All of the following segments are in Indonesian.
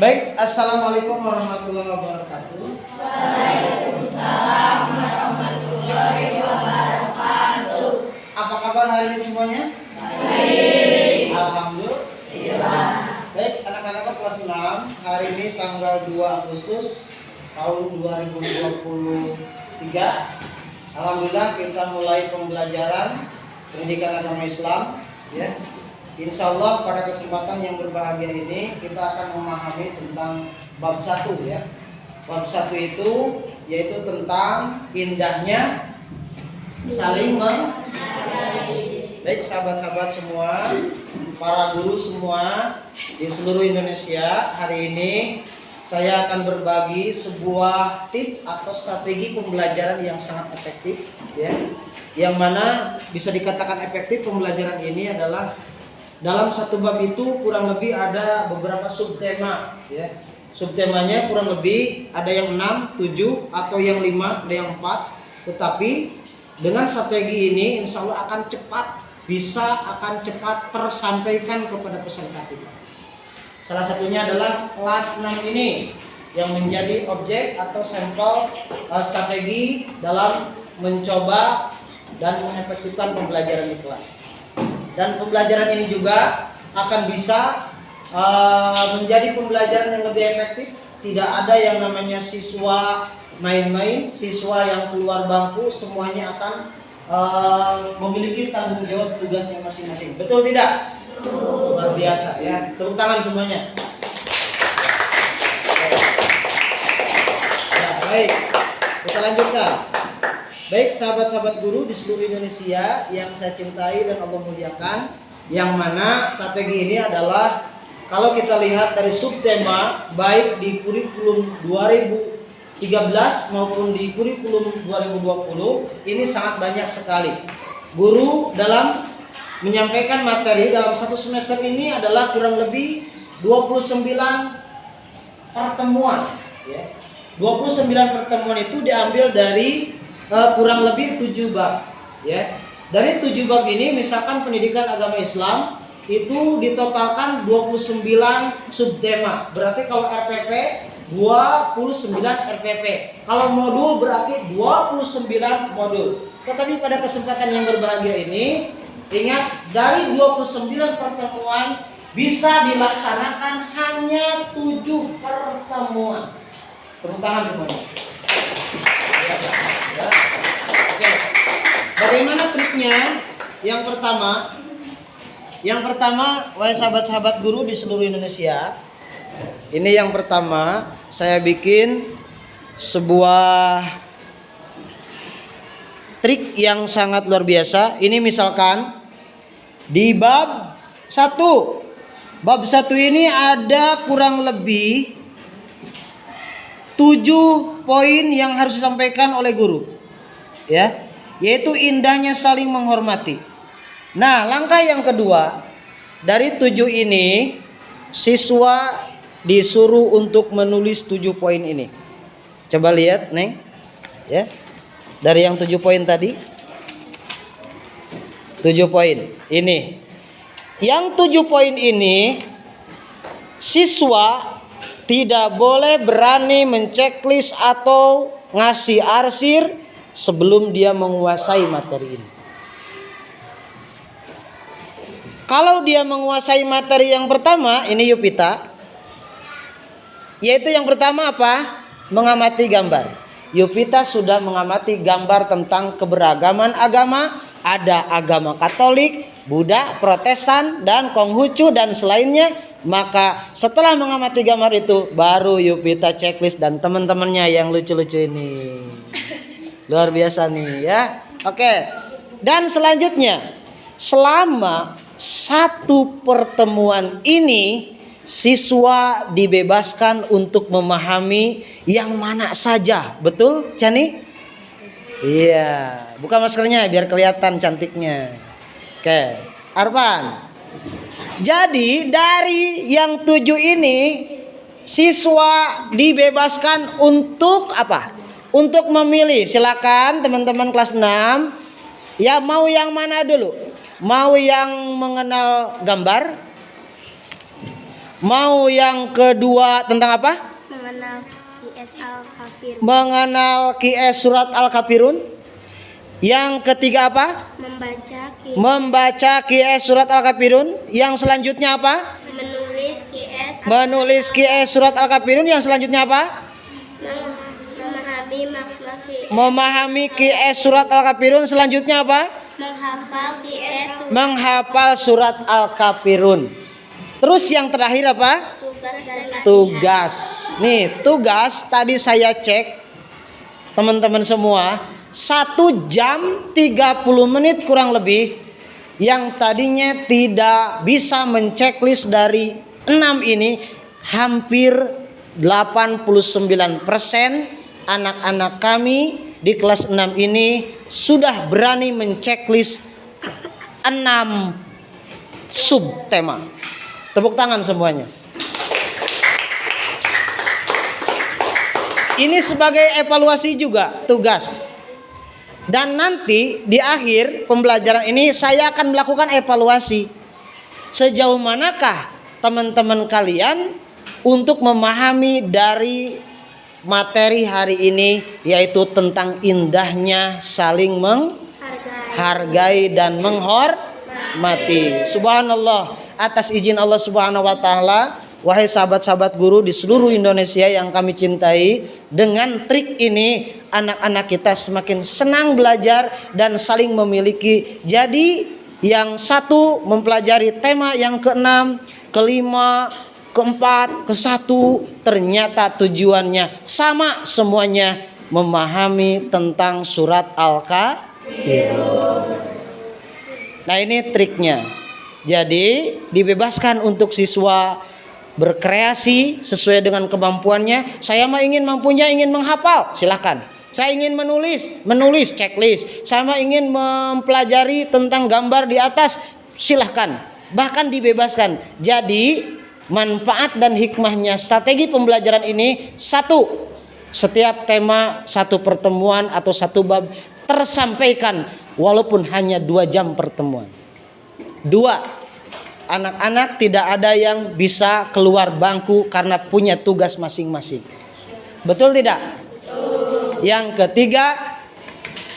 Baik, assalamualaikum warahmatullahi wabarakatuh. Waalaikumsalam warahmatullahi wabarakatuh. Apa kabar hari ini semuanya? Baik. Alhamdulillah. Baik, anak-anak kelas 6, hari ini tanggal 2 Agustus tahun 2023. Alhamdulillah kita mulai pembelajaran pendidikan agama Islam, ya. Insya Allah pada kesempatan yang berbahagia ini kita akan memahami tentang bab 1, ya. Bab 1 itu yaitu tentang indahnya saling menghargai. Baik sahabat-sahabat semua, para guru semua di seluruh Indonesia, hari ini saya akan berbagi sebuah tips atau strategi pembelajaran yang sangat efektif, ya. Yang mana bisa dikatakan efektif pembelajaran ini adalah dalam satu bab itu kurang lebih ada beberapa subtema, ya. Subtemanya kurang lebih ada yang 6, 7 atau yang 5, ada yang 4. Tetapi dengan strategi ini insya Allah akan cepat tersampaikan kepada peserta kita. Salah satunya adalah kelas 6 ini yang menjadi objek atau sampel strategi dalam mencoba dan mengefektifkan pembelajaran di kelas. Dan pembelajaran ini juga akan bisa menjadi pembelajaran yang lebih efektif. Tidak ada yang namanya siswa main-main, siswa yang keluar bangku, semuanya akan memiliki tanggung jawab tugasnya masing-masing. Betul tidak? Luar biasa, ya. Tepuk tangan semuanya. Ya, baik. Kita lanjutkan. Baik sahabat-sahabat guru di seluruh Indonesia yang saya cintai dan Allah muliakan, yang mana strategi ini adalah kalau kita lihat dari subtema baik di kurikulum 2013 maupun di kurikulum 2020 ini sangat banyak sekali. Guru dalam menyampaikan materi dalam satu semester ini adalah kurang lebih 29 pertemuan, ya. 29 pertemuan itu diambil dari kurang lebih 7 bab, ya. Dari 7 bab ini misalkan pendidikan agama Islam itu ditotalkan 29 subtema. Berarti kalau RPP 29 RPP. Kalau modul berarti 29 modul. Tetapi pada kesempatan yang berbahagia ini, ingat dari 29 pertemuan bisa dilaksanakan hanya 7 pertemuan. Tepuk tangan semuanya. Oke. Bagaimana triknya? Yang pertama, wahai sahabat-sahabat guru di seluruh Indonesia, ini yang pertama, saya bikin sebuah trik yang sangat luar biasa. Ini misalkan di bab 1. Bab 1 ini ada kurang lebih 7 poin yang harus disampaikan oleh guru, ya, yaitu indahnya saling menghormati. Nah, langkah yang kedua, dari 7 ini siswa disuruh untuk menulis 7 poin ini. Coba lihat, Neng, ya. Dari yang 7 poin tadi, 7 poin ini. Yang 7 poin ini siswa tidak boleh berani menceklis atau ngasih arsir sebelum dia menguasai materi ini. Kalau dia menguasai materi yang pertama, ini Yupita, yaitu yang pertama apa? Mengamati gambar. Yupita sudah mengamati gambar tentang keberagaman agama. Ada agama Katolik, Buddha, Protestan, dan Konghucu dan selainnya. Maka setelah mengamati gambar itu, baru Yupita checklist dan teman-temannya yang lucu-lucu ini. Luar biasa nih, ya. Oke. Dan selanjutnya, selama 1 pertemuan ini siswa dibebaskan untuk memahami yang mana saja. Betul, Chani? Iya, buka maskernya biar kelihatan cantiknya. Oke, Arfan. Jadi dari yang 7 ini siswa dibebaskan untuk apa? Untuk memilih. Silakan teman-teman kelas 6. Ya, mau yang mana dulu? Mau yang mengenal gambar? Mau yang kedua tentang apa? Mengenal QS Al-Kafir. Mengenal QS surat Al-Kafirun. Yang ketiga apa? Membaca QS surat Al-Kafirun. Yang selanjutnya apa? Menulis QS surat Al-Kafirun. Yang selanjutnya apa? Memahami QS surat Al-Kafirun. Selanjutnya apa? Menghafal surat Al-Kafirun. Terus yang terakhir apa? Tugas. Nih, tugas tadi saya cek teman-teman semua 1 jam 30 menit kurang lebih. Yang tadinya tidak bisa menceklis dari 6 ini, hampir 89% anak-anak kami di kelas 6 ini sudah berani menceklis 6 subtema. Tepuk tangan semuanya. Ini sebagai evaluasi juga tugas. Dan nanti di akhir pembelajaran ini saya akan melakukan evaluasi. Sejauh manakah teman-teman kalian untuk memahami dari materi hari ini, yaitu tentang indahnya saling menghargai dan menghormati. Subhanallah, atas izin Allah Subhanahu wa taala, wahai sahabat-sahabat guru di seluruh Indonesia yang kami cintai, dengan trik ini anak-anak kita semakin senang belajar dan saling memiliki. Jadi yang satu mempelajari tema yang ke-6, ke-5, ke-4, ke-1, ternyata tujuannya sama semuanya, memahami tentang surat Al-Kafirun. Nah, ini triknya. Jadi dibebaskan untuk siswa berkreasi sesuai dengan kemampuannya. Saya mah ingin menghafal, silakan. Saya ingin menulis checklist. Saya mah ingin mempelajari tentang gambar di atas, silahkan. Bahkan dibebaskan. Jadi manfaat dan hikmahnya strategi pembelajaran ini, satu, setiap tema satu pertemuan atau satu bab tersampaikan walaupun hanya 2 jam pertemuan. 2, anak-anak tidak ada yang bisa keluar bangku karena punya tugas masing-masing. Betul tidak? Yang ketiga,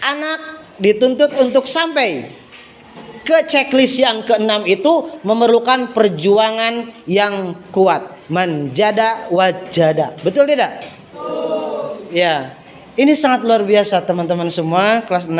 anak dituntut untuk sampai ke checklist yang ke-6 itu memerlukan perjuangan yang kuat. Manjada wajada. Betul tidak? Ya. Ini sangat luar biasa teman-teman semua kelas 6,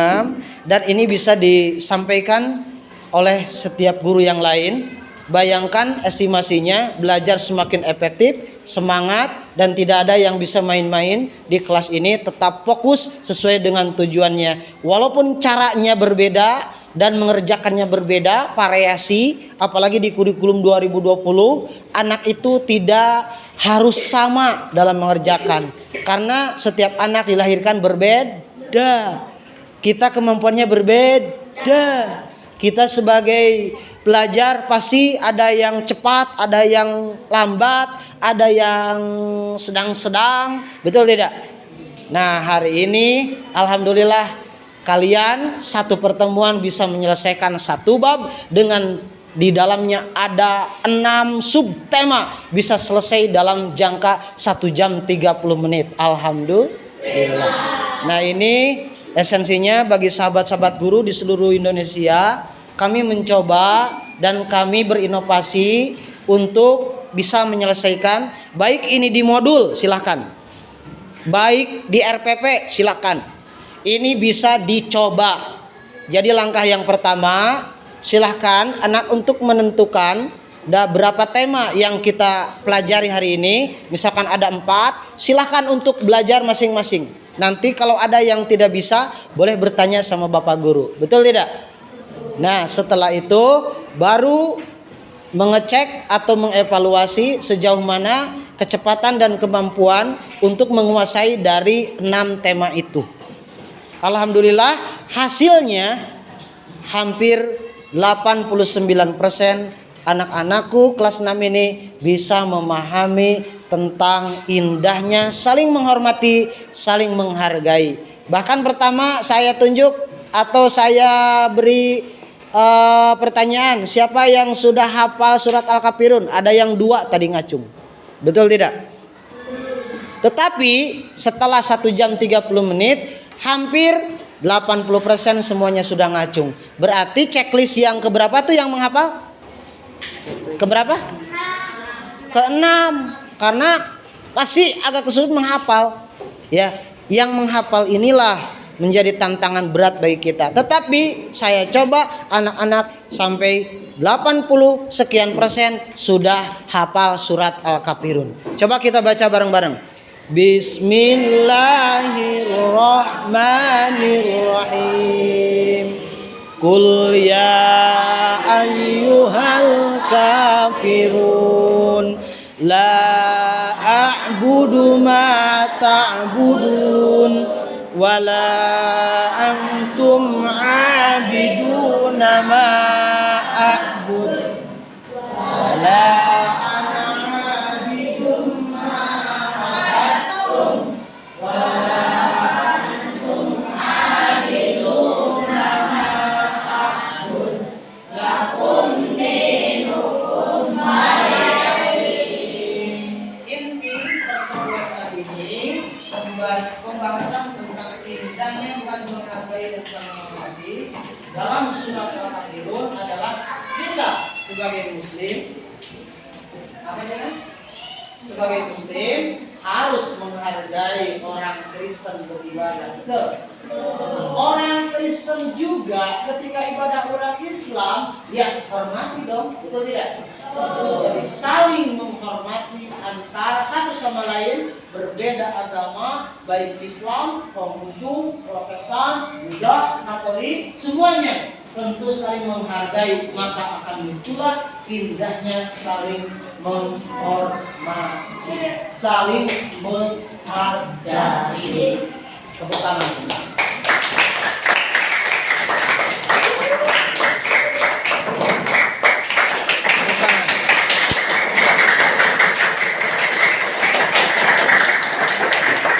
dan ini bisa disampaikan oleh setiap guru yang lain. Bayangkan estimasinya, belajar semakin efektif, semangat, dan tidak ada yang bisa main-main di kelas ini. Tetap fokus sesuai dengan tujuannya. Walaupun caranya berbeda dan mengerjakannya berbeda, variasi, apalagi di kurikulum 2020, anak itu tidak harus sama dalam mengerjakan. Karena setiap anak dilahirkan berbeda. Kita kemampuannya berbeda. Kita sebagai pelajar pasti ada yang cepat, ada yang lambat, ada yang sedang-sedang, betul tidak? Nah, hari ini alhamdulillah kalian satu pertemuan bisa menyelesaikan satu bab dengan di dalamnya ada 6 subtema, bisa selesai dalam jangka 1 jam 30 menit. Alhamdulillah. Nah, ini esensinya bagi sahabat-sahabat guru di seluruh Indonesia. Kami mencoba dan kami berinovasi untuk bisa menyelesaikan, baik ini di modul silahkan, baik di RPP silahkan. Ini bisa dicoba. Jadi langkah yang pertama, silahkan anak untuk menentukan berapa tema yang kita pelajari hari ini. Misalkan ada 4, silahkan untuk belajar masing-masing. Nanti kalau ada yang tidak bisa, boleh bertanya sama Bapak Guru. Betul tidak? Nah, setelah itu baru mengecek atau mengevaluasi sejauh mana kecepatan dan kemampuan untuk menguasai dari 6 tema itu. Alhamdulillah hasilnya hampir 89% anak-anakku kelas 6 ini bisa memahami tentang indahnya saling menghormati, saling menghargai. Bahkan pertama saya tunjuk atau saya beri pertanyaan, siapa yang sudah hafal surat Al-Kafirun? Ada yang 2 tadi ngacung. Betul tidak? Tetapi setelah 1 jam 30 menit hampir 80% semuanya sudah ngacung. Berarti checklist yang keberapa tuh yang menghafal? Keberapa? Ke-6. Karena pasti agak kesulit menghafal. Ya, yang menghafal inilah menjadi tantangan berat bagi kita. Tetapi saya coba anak-anak sampai 80 sekian persen sudah hafal surat Al-Kafirun. Coba kita baca bareng-bareng. Bismillahirrahmanirrahim. Qul ya ayyuhal kafirun la a'budu ma ta'budun wala antum 'abiduna ma a'bud wala ana 'abidun ma a'badtum wala antum 'abiduna ma a'bud lakum dinukum waliya-din. Inti pertemuan kali ini pembahasan tentang indahnya saling menghargai dan saling menghormati dalam surat Al-Kafirun adalah kita sebagai muslim sebagai muslim harus menghargai orang Kristen beribadah. Betul. Orang Kristen juga ketika ibadah orang Islam ya hormati dong. Betul tidak? Jadi saling menghormati antara satu sama lain, berbeda agama, baik Islam, Konghucu, Protestan, Buddha, Katolik, semuanya tentu saling menghargai, maka akan muncullah indahnya saling menghormati, saling menghargai. Tepuk tangan.